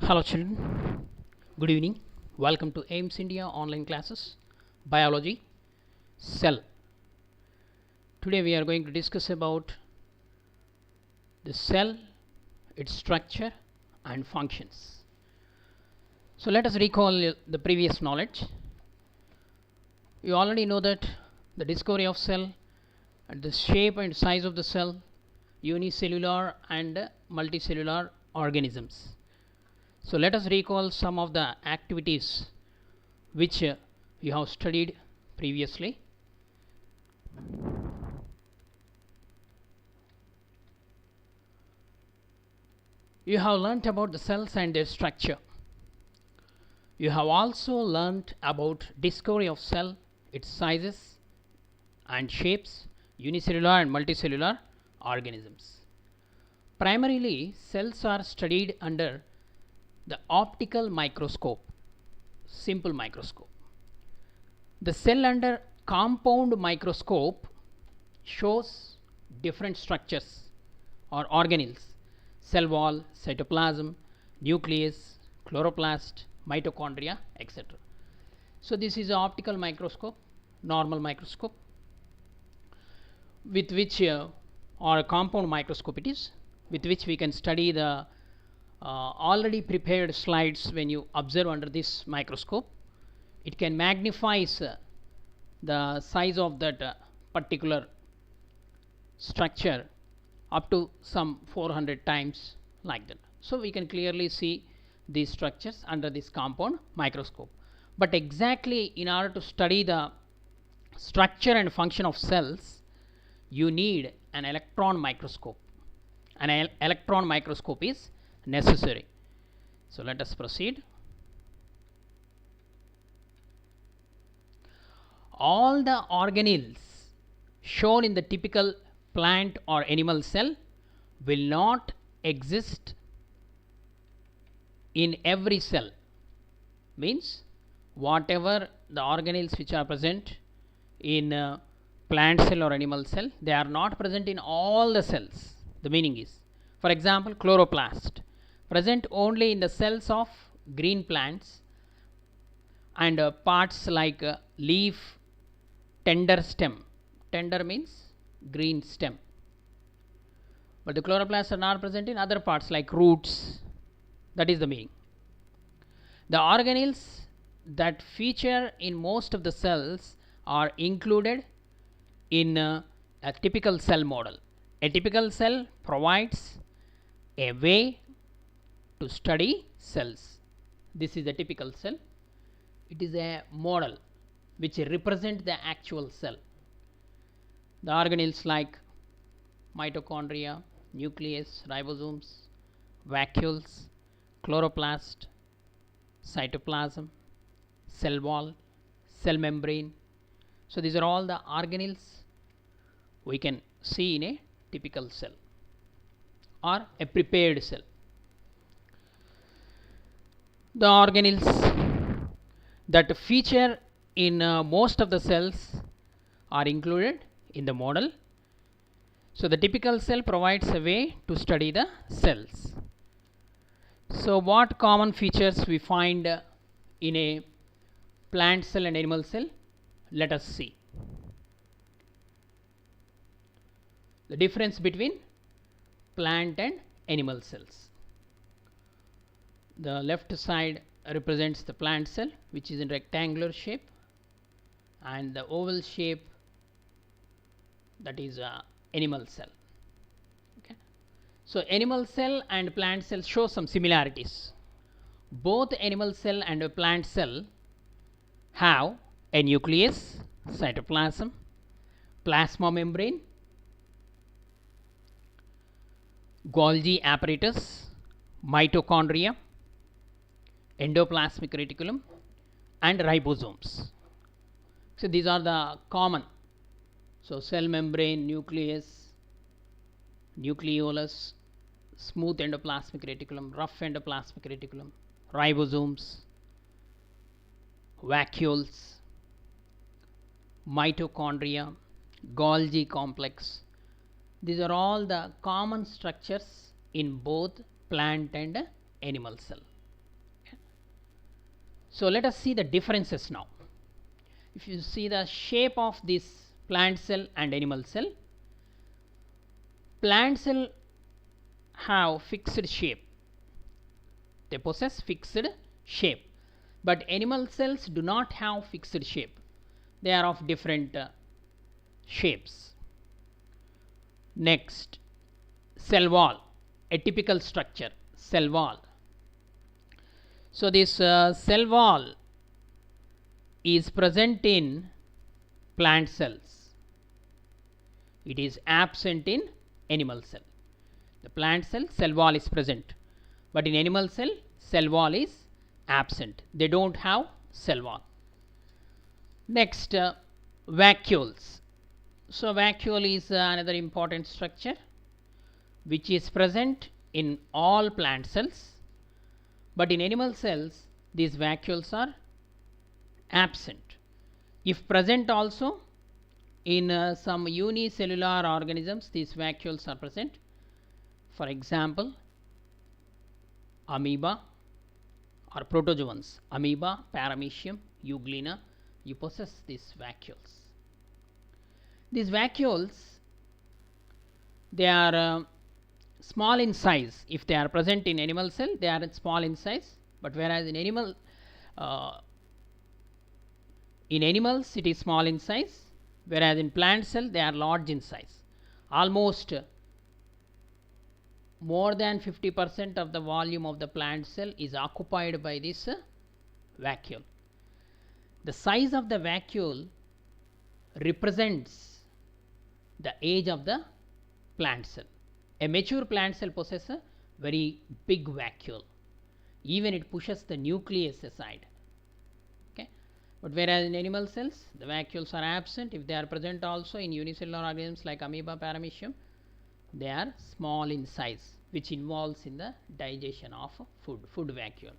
Hello children, good evening. Welcome to AIMS India online classes, Biology, Cell. Today we are going to discuss about the cell, its structure and functions. So let us recall the previous knowledge. You already know that the discovery of cell and the shape and size of the cell, unicellular and multicellular organisms. So let us recall some of the activities which we have studied previously. You have learnt about the cells and their structure. You have also learnt about discovery of cell, its sizes and shapes, unicellular and multicellular organisms. Primarily, cells are studied under the optical microscope, simple microscope. The cell under compound microscope shows different structures or organelles: cell wall, cytoplasm, nucleus, chloroplast, mitochondria, etc. So this is an optical microscope, normal microscope, with which or a compound microscope it is, with which we can study the already prepared slides. When you observe under this microscope, it can magnify the size of that particular structure up to some 400 times, like that. So we can clearly see these structures under this compound microscope. But exactly in order to study the structure and function of cells, you need an electron microscope. An electron microscope is necessary. So let us proceed. All the organelles shown in the typical plant or animal cell will not exist in every cell. Means whatever the organelles which are present in plant cell or animal cell, they are not present in all the cells. The meaning is, for example, chloroplast present only in the cells of green plants and parts like leaf, tender stem. Tender means green stem. But the chloroplasts are not present in other parts like roots. That is the meaning. The organelles that feature in most of the cells are included in a typical cell model. A typical cell provides a way to study cells. This is a typical cell. It is a model which represents the actual cell. The organelles like mitochondria, nucleus, ribosomes, vacuoles, chloroplast, cytoplasm, cell wall, cell membrane. So these are all the organelles we can see in a typical cell or a prepared cell. The organelles that feature in most of the cells are included in the model. So the typical cell provides a way to study the cells. So what common features we find in a plant cell and animal cell? Let us see. The difference between plant and animal cells. The left side represents the plant cell, which is in rectangular shape, and the oval shape, that is animal cell. Okay. So animal cell and plant cell show some similarities. Both animal cell and a plant cell have a nucleus, cytoplasm, plasma membrane, Golgi apparatus, mitochondria, endoplasmic reticulum and ribosomes. So these are the common. So cell membrane, nucleus, nucleolus, smooth endoplasmic reticulum, rough endoplasmic reticulum, ribosomes, vacuoles, mitochondria, Golgi complex. These are all the common structures in both plant and animal cell. So let us see the differences now. If you see the shape of this plant cell and animal cell, plant cell have fixed shape, they possess fixed shape, but animal cells do not have fixed shape, they are of different shapes. Next, cell wall, a typical structure, cell wall. So this cell wall is present in plant cells, it is absent in animal cell. The plant cell wall is present, but in animal cell wall is absent, they don't have cell wall. Next, vacuoles. So vacuole is another important structure which is present in all plant cells, but in animal cells these vacuoles are absent. If present also in some unicellular organisms, these vacuoles are present. For example, amoeba or protozoans, amoeba, paramecium, euglena, you possess these vacuoles. These vacuoles, they are small in size. If they are present in animal cell, they are small in size, but whereas in animals it is small in size, whereas in plant cell they are large in size. Almost more than 50% of the volume of the plant cell is occupied by this vacuole. The size of the vacuole represents the age of the plant cell. A mature plant cell possesses a very big vacuole, even it pushes the nucleus aside. Okay, but whereas in animal cells the vacuoles are absent. If they are present also in unicellular organisms like amoeba, paramecium, they are small in size, which involves in the digestion of food vacuole.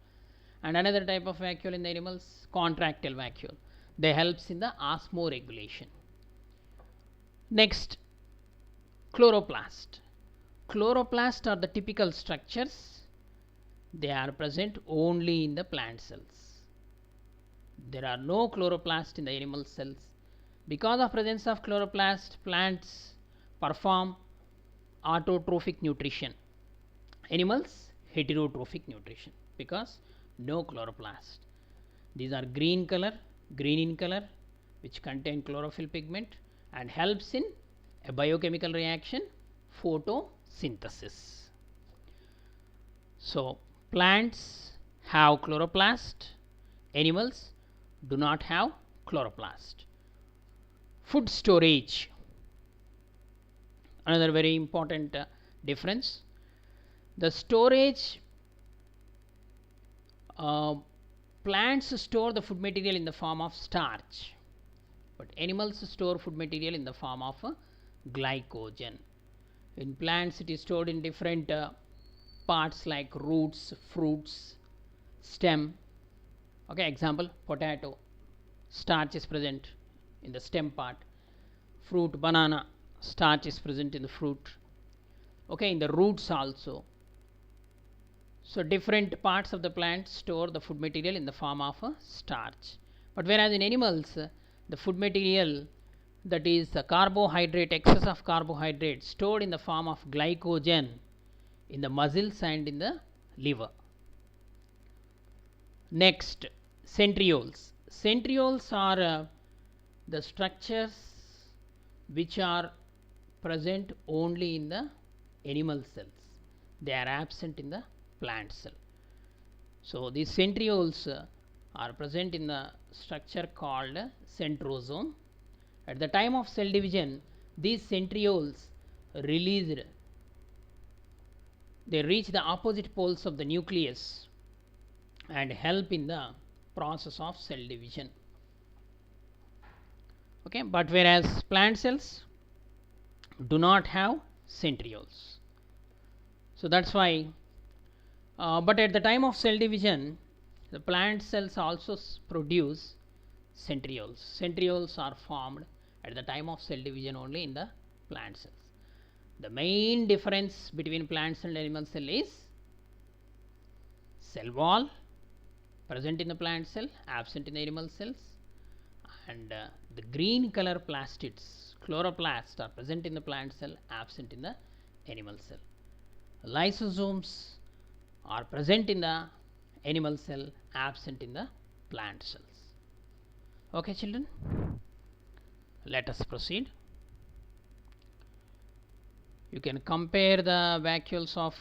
And another type of vacuole in the animals, contractile vacuole, they helps in the osmoregulation. Next, chloroplast. Chloroplast are the typical structures, they are present only in the plant cells. There are no chloroplast in the animal cells. Because of presence of chloroplast, plants perform autotrophic nutrition, animals heterotrophic nutrition, because no chloroplast. These are green in color, which contain chlorophyll pigment and helps in a biochemical reaction, photosynthesis. So plants have chloroplast, animals do not have chloroplast. Food storage, another very important difference. The storage, plants store the food material in the form of starch, but animals store food material in the form of glycogen. In plants it is stored in different parts like roots, fruits, stem. Okay, example, potato, starch is present in the stem part. Fruit, banana, starch is present in the fruit. Okay, in the roots also. So different parts of the plant store the food material in the form of a starch. But whereas in animals, the food material, that is the carbohydrate, excess of carbohydrate, stored in the form of glycogen in the muscles and in the liver. Next, centrioles. Centrioles are the structures which are present only in the animal cells, they are absent in the plant cell. So these centrioles are present in the structure called centrosome. At the time of cell division, these centrioles they reach the opposite poles of the nucleus and help in the process of cell division. Okay, but whereas plant cells do not have centrioles. So that's why but at the time of cell division, the plant cells also produce centrioles. Centrioles are formed at the time of cell division only in the plant cells. The main difference between plant cell and animal cell is cell wall, present in the plant cell, absent in the animal cells, and the green color plastids, chloroplasts, are present in the plant cell, absent in the animal cell. Lysosomes are present in the animal cell, absent in the plant cells. Okay, children, let us proceed. You can compare the vacuoles of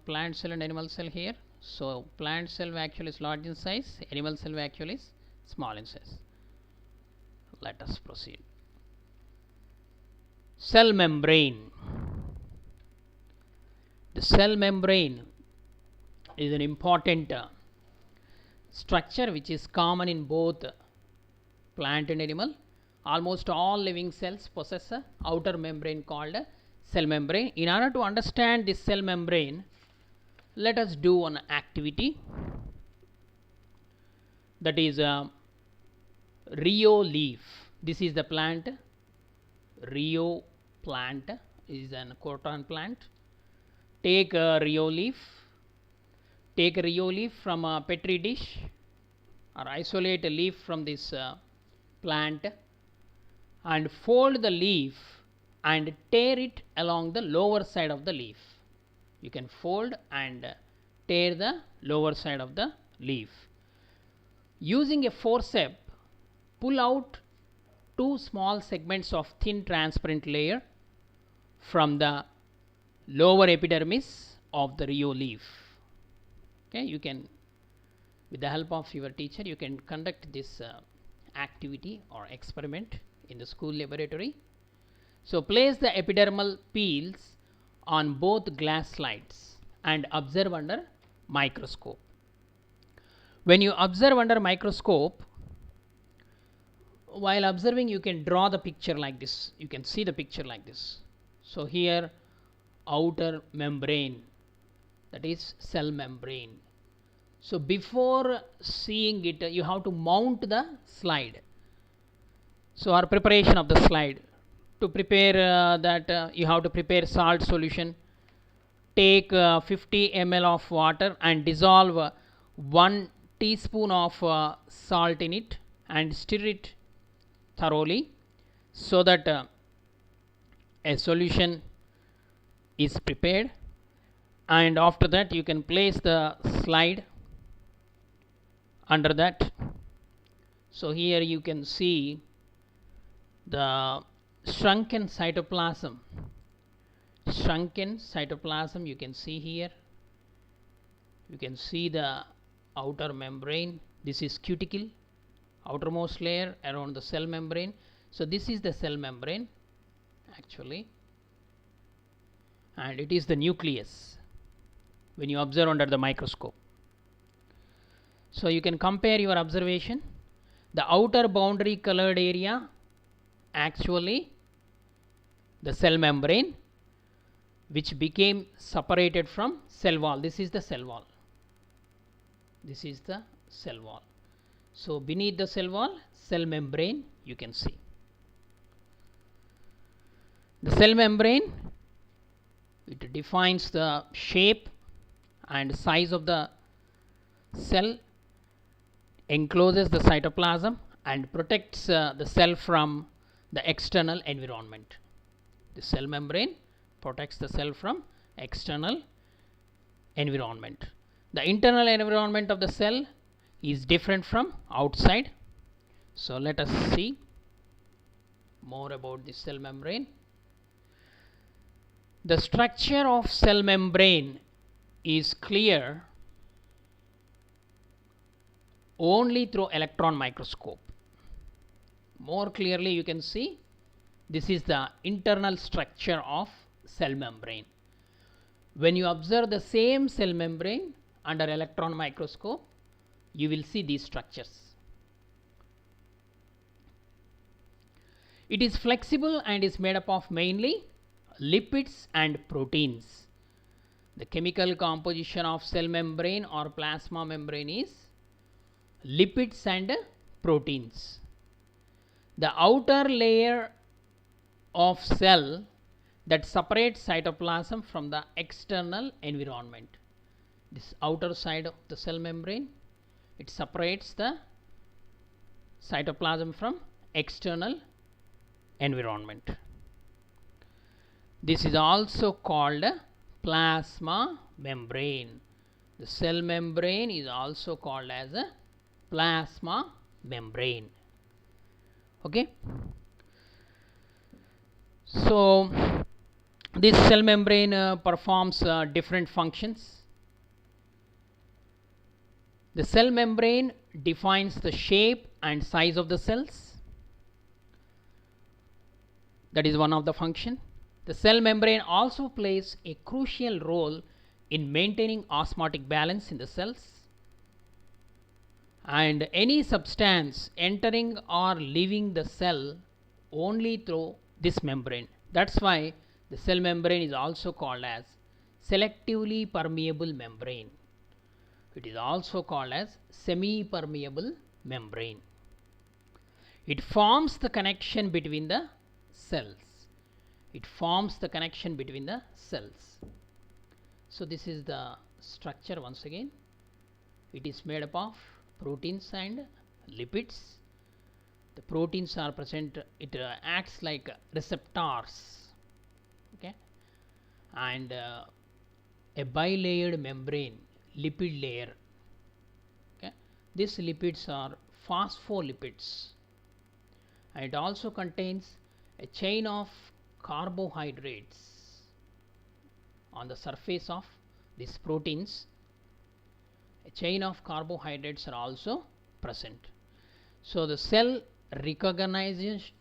plant cell and animal cell here. So plant cell vacuole is large in size, animal cell vacuole is small in size. Let us proceed. Cell membrane. The cell membrane is an important structure which is common in both plant and animal. Almost all living cells possess a outer membrane called a cell membrane. In order to understand this cell membrane, let us do one activity, that is Rio leaf. This is the plant, Rio plant is an cotton plant. Take a Rio leaf. Take a Rio leaf from a petri dish, or isolate a leaf from this plant, and fold the leaf and tear it along the lower side of the leaf. You can fold and tear the lower side of the leaf. Using a forceps, pull out two small segments of thin transparent layer from the lower epidermis of the Rio leaf. Okay, you can, with the help of your teacher, you can conduct this activity or experiment in the school laboratory. So place the epidermal peels on both glass slides and observe under microscope. When you observe under microscope, while observing, you can draw the picture like this. You can see the picture like this. So here, outer membrane, that is cell membrane. So before seeing it, you have to mount the slide. So our preparation of the slide, to prepare that, you have to prepare salt solution. Take 50 ml of water and dissolve 1 teaspoon of salt in it and stir it thoroughly, so that a solution is prepared. And after that, you can place the slide under that. So here you can see the shrunken cytoplasm. Shrunken cytoplasm you can see here. You can see the outer membrane. This is cuticle, outermost layer around the cell membrane. So this is the cell membrane actually, and it is the nucleus when you observe under the microscope. So you can compare your observation. The outer boundary colored area actually the cell membrane, which became separated from cell wall. This is the cell wall. This is the cell wall. So beneath the cell wall, cell membrane you can see. The cell membrane, it defines the shape and size of the cell, encloses the cytoplasm and protects the cell from the external environment. The cell membrane protects the cell from external environment. The internal environment of the cell is different from outside. So let us see more about the cell membrane. The structure of cell membrane is clear only through electron microscope. More clearly you can see this is the internal structure of cell membrane. When you observe the same cell membrane under electron microscope, you will see these structures. It is flexible and is made up of mainly lipids and proteins. The chemical composition of cell membrane or plasma membrane is lipids and proteins. The outer layer of cell that separates cytoplasm from the external environment. This outer side of the cell membrane, It separates the cytoplasm from external environment. This is also called a plasma membrane. The cell membrane is also called as a plasma membrane. Okay. So this cell membrane performs different functions. The cell membrane defines the shape and size of the cells. That is one of the function. The cell membrane also plays a crucial role in maintaining osmotic balance in the cells. And any substance entering or leaving the cell only through this membrane. That's why the cell membrane is also called as selectively permeable membrane. It is also called as semi-permeable membrane. It forms the connection between the cells. It forms the connection between the cells. So this is the structure once again. It is made up of proteins and lipids. The proteins are present, it acts like receptors, okay, and a bilayered membrane, lipid layer. Okay, these lipids are phospholipids, and it also contains a chain of carbohydrates on the surface of these proteins. A chain of carbohydrates are also present. So the cell recognizes,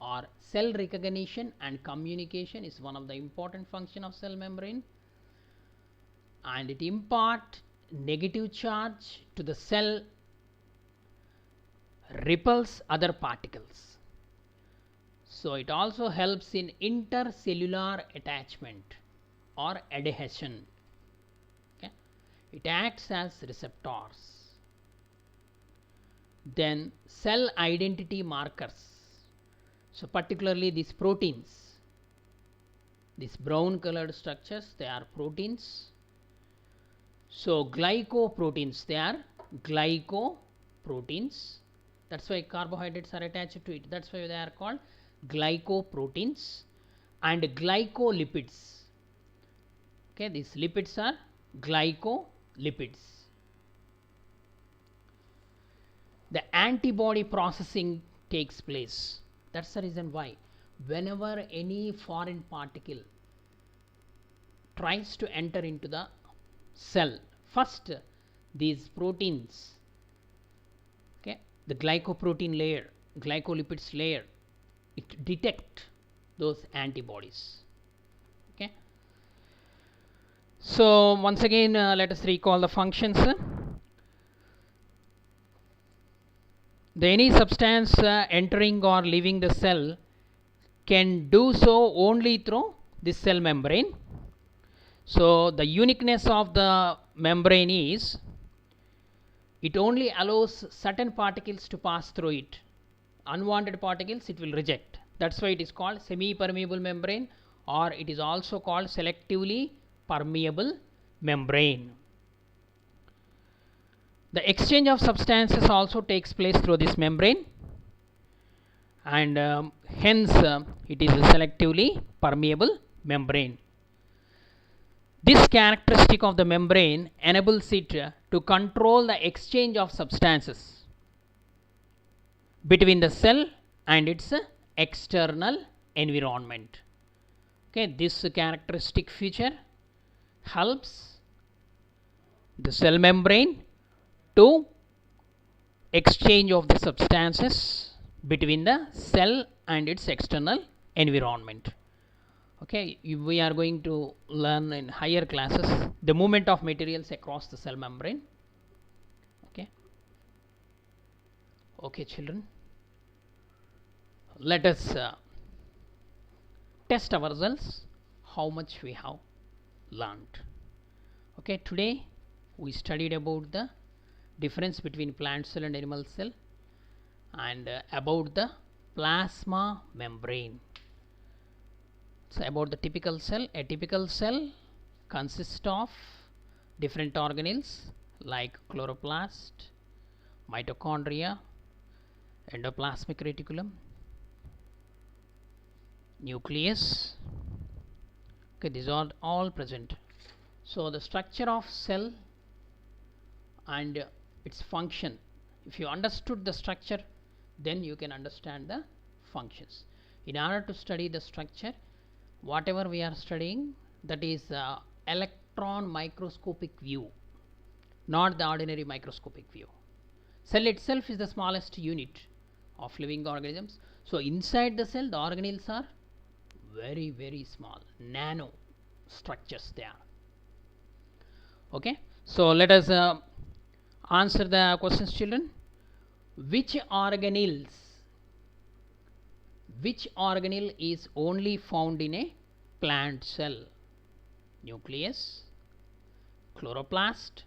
or cell recognition and communication is one of the important function of cell membrane, and it impart negative charge to the cell, repels other particles. So it also helps in intercellular attachment or adhesion. Okay, it acts as receptors. Then cell identity markers. So particularly these proteins, these brown colored structures, they are proteins. So glycoproteins, they are glycoproteins. That's why carbohydrates are attached to it. That's why they are called glycoproteins. And glycolipids. Okay, these lipids are glycolipids. The antibody processing takes place. That's the reason why whenever any foreign particle tries to enter into the cell, first these proteins, okay, the glycoprotein layer, glycolipids layer, it detect those antibodies. Okay. So once again, let us recall the functions. Any substance entering or leaving the cell can do so only through this cell membrane. So the uniqueness of the membrane is it only allows certain particles to pass through it. Unwanted particles it will reject. That's why it is called semi-permeable membrane, or it is also called selectively permeable membrane. The exchange of substances also takes place through this membrane, and hence it is a selectively permeable membrane. This characteristic of the membrane enables it to control the exchange of substances between the cell and its external environment. Okay, this characteristic feature helps the cell membrane to exchange of the substances between the cell and its external environment. Okay, we are going to learn in higher classes the movement of materials across the cell membrane. Okay. Okay, children, let us test ourselves how much we have learned. Okay, today we studied about the difference between plant cell and animal cell, and about the plasma membrane. So about the typical cell, a typical cell consists of different organelles like chloroplast, mitochondria, endoplasmic reticulum, nucleus. Okay, these are all present. So the structure of cell and its function, if you understood the structure, then you can understand the functions. In order to study the structure, whatever we are studying, that is electron microscopic view, not the ordinary microscopic view. Cell itself is the smallest unit of living organisms. So inside the cell, the organelles are very, very small, nano structures they are. Okay, so let us answer the questions, children. Which organelle is only found in a plant cell? Nucleus, chloroplast,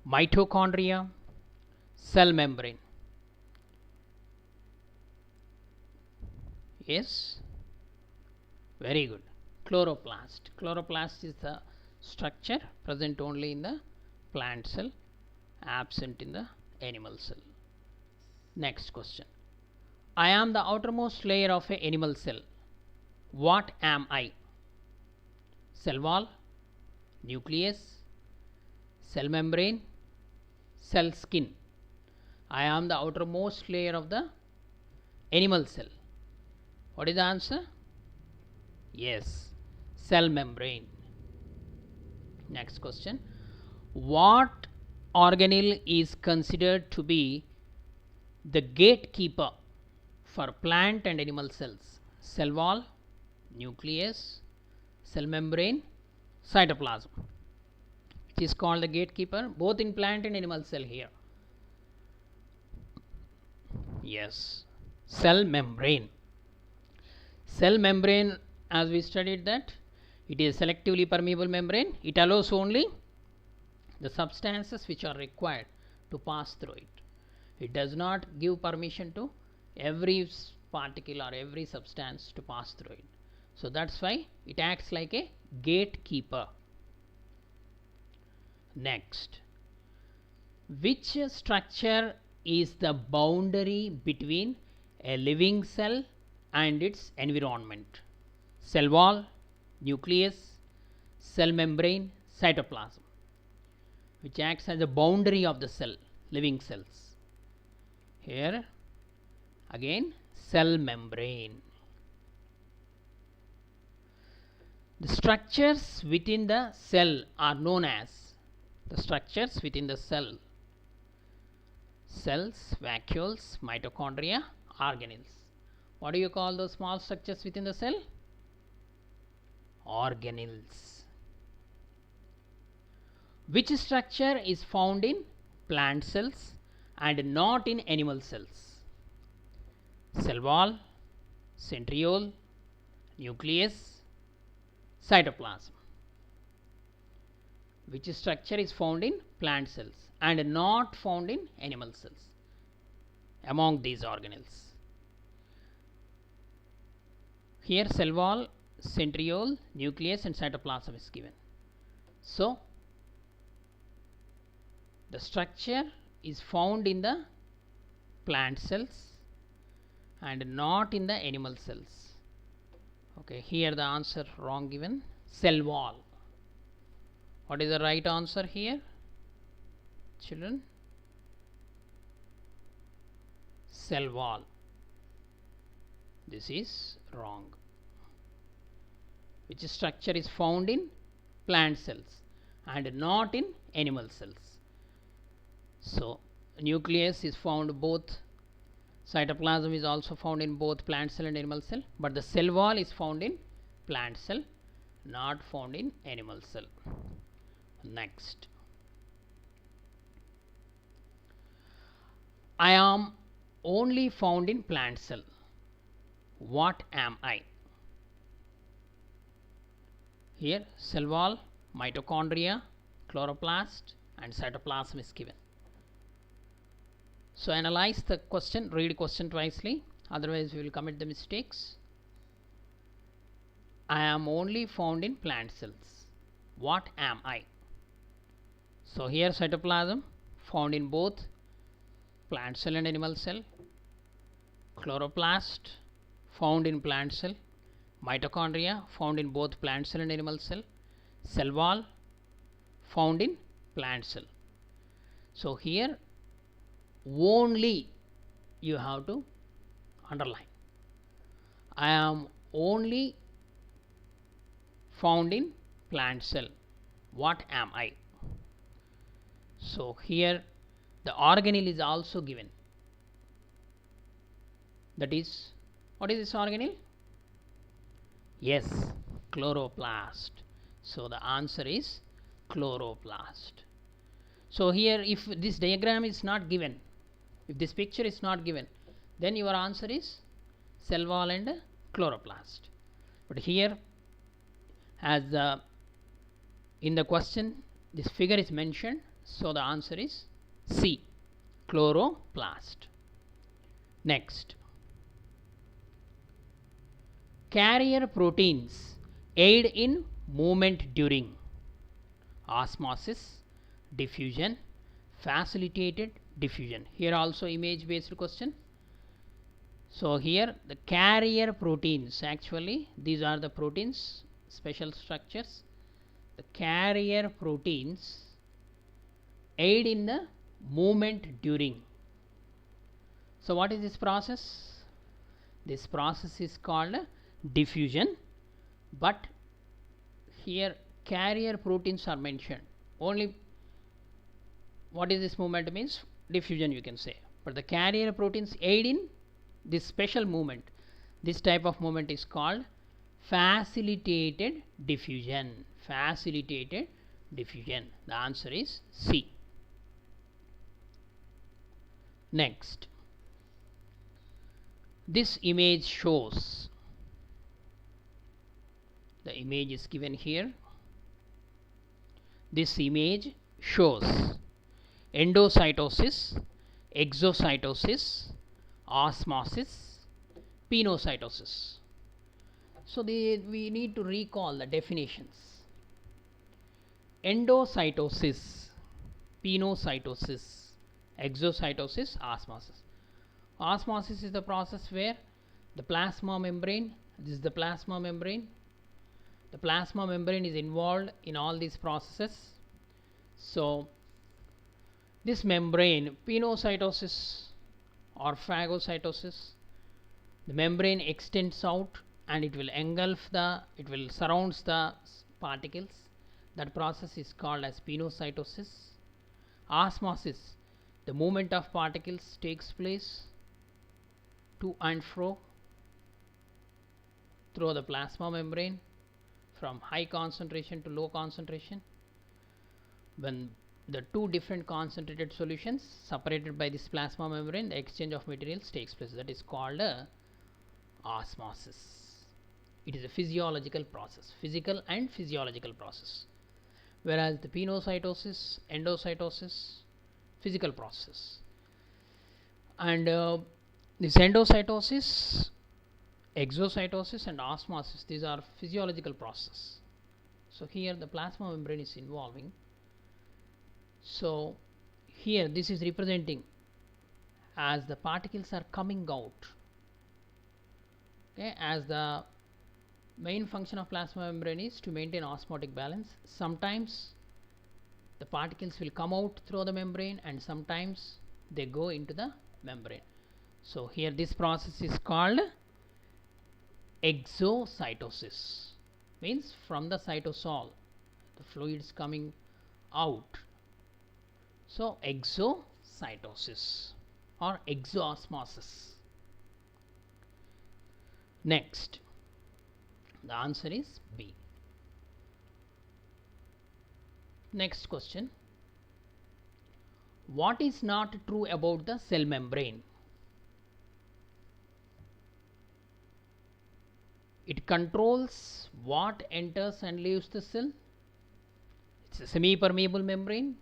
mitochondria, cell membrane. Yes, very good. Chloroplast. Chloroplast is the structure present only in the plant cell, absent in the animal cell. Next question. I am the outermost layer of an animal cell. What am I? Cell wall, nucleus, cell membrane, cell skin. I am the outermost layer of the animal cell. What is the answer? Yes, cell membrane. Next question. What organelle is considered to be the gatekeeper for plant and animal cells? Cell wall, nucleus, cell membrane, cytoplasm. It is called the gatekeeper both in plant and animal cell here. Yes, cell membrane. Cell membrane, as we studied, that it is selectively permeable membrane. It allows only the substances which are required to pass through it. It does not give permission to every particle or every substance to pass through it. So that's why it acts like a gatekeeper. Next, which structure is the boundary between a living cell and its environment? Cell wall, nucleus, cell membrane, cytoplasm. Which acts as a boundary of the cell, living cells. Here again, cell membrane. The structures within the cell are known as the structures within the cell: cells, vacuoles, mitochondria, organelles. What do you call those small structures within the cell? Organelles. Which structure is found in plant cells and not in animal cells? Cell wall, centriole, nucleus, cytoplasm. Which structure is found in plant cells and not found in animal cells among these organelles? Here cell wall, centriole, nucleus and cytoplasm is given. So the structure is found in the plant cells and not in the animal cells. Okay, here the answer wrong given. Cell wall. What is the right answer here, children? Cell wall. This is wrong. Which structure is found in plant cells and not in animal cells? So nucleus is found both, cytoplasm is also found in both plant cell and animal cell, but the cell wall is found in plant cell, not found in animal cell. Next, I am only found in plant cell. What am I? Here cell wall, mitochondria, chloroplast and cytoplasm is given. So analyze the question, read question twicely, otherwise we will commit the mistakes. I am only found in plant cells. What am I? So here cytoplasm found in both plant cell and animal cell, chloroplast found in plant cell, mitochondria found in both plant cell and animal cell, cell wall found in plant cell. So here only you have to underline. I am only found in plant cell. What am I? So here the organelle is also given. That is, what is this organelle? Yes, chloroplast. So the answer is chloroplast. So here if this diagram is not given, if this picture is not given, then your answer is cell wall and chloroplast. But here, as in the question this figure is mentioned, so the answer is C, chloroplast. Next, carrier proteins aid in movement during osmosis, diffusion, facilitated diffusion. Here also image based question. So here the carrier proteins, actually these are the proteins, special structures. The carrier proteins aid in the movement during. So what is this process? This process is called diffusion, but here carrier proteins are mentioned. Only what is this movement means? Diffusion you can say. But the carrier proteins aid in this special movement. This type of movement is called facilitated diffusion. Facilitated diffusion. The answer is C. Next, this image shows, the image is given here. This image shows endocytosis, exocytosis, osmosis, pinocytosis. So we need to recall the definitions. Endocytosis, pinocytosis, exocytosis, osmosis. Osmosis is the process where the plasma membrane, this is the plasma membrane, the plasma membrane is involved in all these processes. So this membrane, pinocytosis or phagocytosis, the membrane extends out and it will engulf the, it will surrounds the particles. That process is called as pinocytosis. Osmosis, the movement of particles takes place to and fro through the plasma membrane from high concentration to low concentration. When the two different concentrated solutions separated by this plasma membrane, the exchange of materials takes place. That is called osmosis. It is a physiological process, physical and physiological process. Whereas the pinocytosis, endocytosis, physical process. And this endocytosis, exocytosis and osmosis, these are physiological process. So here the plasma membrane is involving. So here this is representing as the particles are coming out. Okay, as the main function of plasma membrane is to maintain osmotic balance. Sometimes the particles will come out through the membrane and sometimes they go into the membrane. So here this process is called exocytosis, means from the cytosol the fluid is coming out. So exocytosis or exoosmosis. Next, the answer is B. Next question, what is not true about the cell membrane? It controls what enters and leaves the cell. It's a semi-permeable membrane.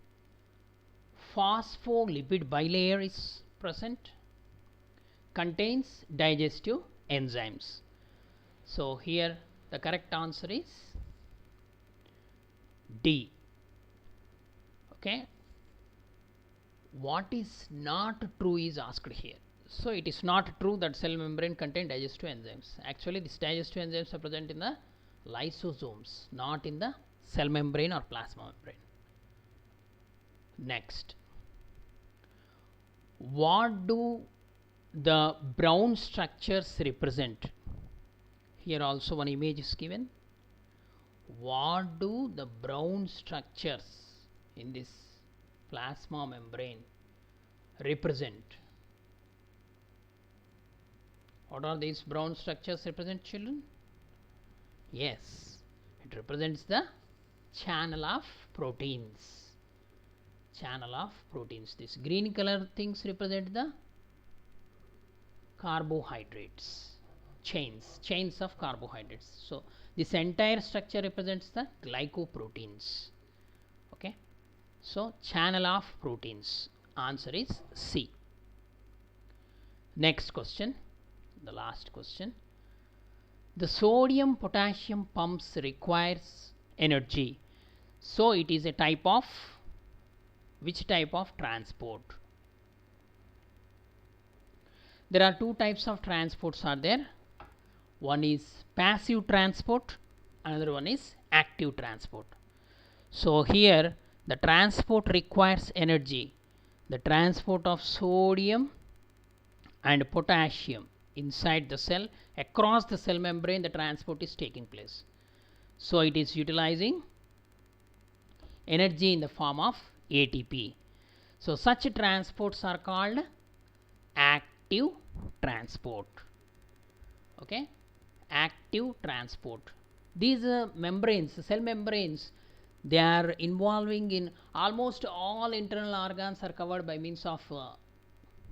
Phospholipid bilayer is present. Contains digestive enzymes. So here the correct answer is D. Okay, what is not true is asked here. So it is not true that cell membrane contain digestive enzymes. Actually, these digestive enzymes are present in the lysosomes, not in the cell membrane or plasma membrane. Next, what do the brown structures represent? Here also one image is given. What do the brown structures in this plasma membrane represent? What are these brown structures represent, children? Yes, it represents the channel of proteins. Channel of proteins. This green color things represent the carbohydrates, chains of carbohydrates. So this entire structure represents the glycoproteins. Okay, so channel of proteins. Answer is C. Next question, the last question. The sodium potassium pumps requires energy, so it is a type of, which type of transport? There are two types of transports are there. One is passive transport, another one is active transport. So here the transport requires energy. The transport of sodium and potassium inside the cell, across the cell membrane, the transport is taking place. So it is utilizing energy in the form of ATP. So such transports are called active transport. Okay, active transport. These membranes, cell membranes, they are involving in almost all internal organs are covered by means of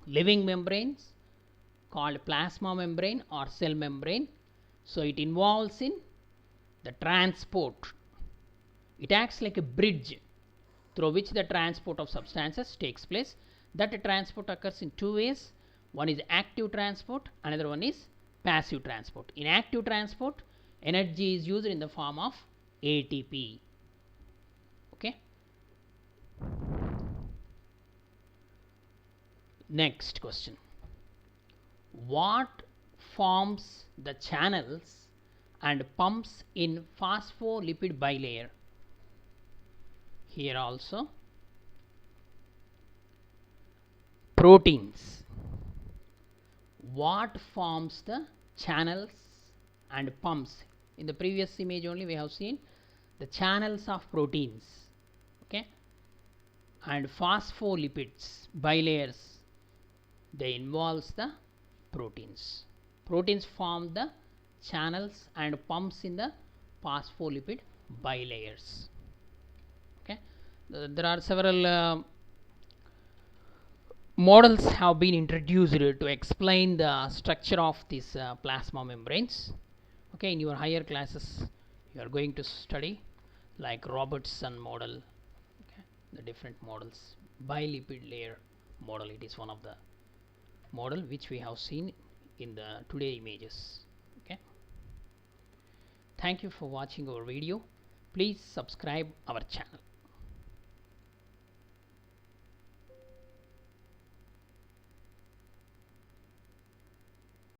living membranes called plasma membrane or cell membrane. So it involves in the transport. It acts like a bridge through which the transport of substances takes place. That transport occurs in two ways. One is active transport, another one is passive transport. In active transport, energy is used in the form of ATP. Okay. Next question. What forms the channels and pumps in phospholipid bilayer? Here also proteins. What forms the channels and pumps? In the previous image only we have seen the channels of proteins, okay, and phospholipids bilayers, they involves the proteins. Proteins form the channels and pumps in the phospholipid bilayers. Okay, there are several models have been introduced to explain the structure of these plasma membranes. Okay, in your higher classes you are going to study like Robertson model, okay, the different models. Bilipid layer model, it is one of the model which we have seen in the today images. Okay, thank you for watching our video. Please subscribe our channel.